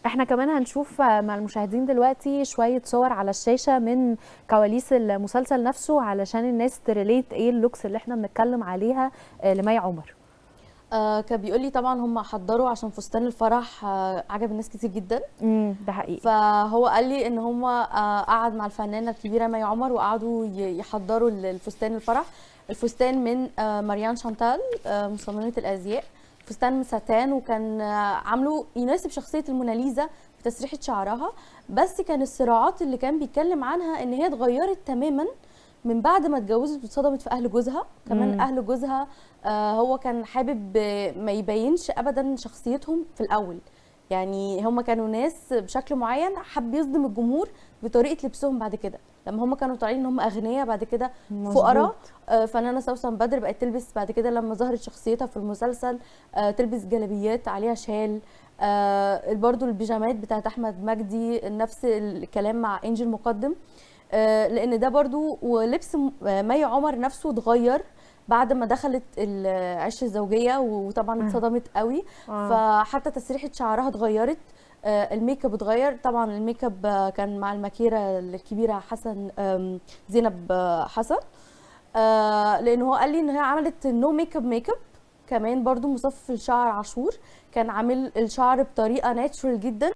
احنا كمان هنشوف مع المشاهدين دلوقتي شوية صور على الشاشة من كواليس المسلسل نفسه علشان الناس تريليت ايه اللوكس اللي احنا بنتكلم عليها لمي عمر. كان بيقول لي طبعا هم حضروا عشان فستان الفرح عجب الناس كتير جدا. ده حقيقي. فهو قال لي ان هم قعد مع الفنانه الكبيره مي عمر وقعدوا يحضروا الفستان الفرح. الفستان من ماريان شانتال مصممه الازياء. فستان من ساتان، وكان عامله يناسب شخصيه الموناليزا بتسريحه شعرها. بس كان الصراعات اللي كان بيتكلم عنها ان هي اتغيرت تماما من بعد ما اتجوزت واتصدمت في اهل جوزها. كمان اهل جوزها هو كان حابب ما يبينش ابدا شخصيتهم في الاول. يعني هم كانوا ناس بشكل معين، حب يصدم الجمهور بطريقه لبسهم. بعد كده لما هم كانوا طالعين ان هم اغنياء، بعد كده فقراء. فنانه سوسن بدر بقت تلبس بعد كده لما ظهرت شخصيتها في المسلسل تلبس جلابيات عليها شال. برضو البيجامات بتاعت احمد مجدي نفس الكلام مع انجل مقدم. لان ده برضو ولبس مي عمر نفسه اتغير بعد ما دخلت العش الزوجيه، وطبعا اتصدمت قوي. فحتى تسريحه شعرها اتغيرت. الميك اب اتغير طبعا. الميك اب كان مع الماكيره الكبيره حسن زينب حسن. لان هو قال لي ان هي عملت نو ميك اب ميك اب. كمان برضو مصفف الشعر عاشور كان عامل الشعر بطريقه ناتشورال جدا.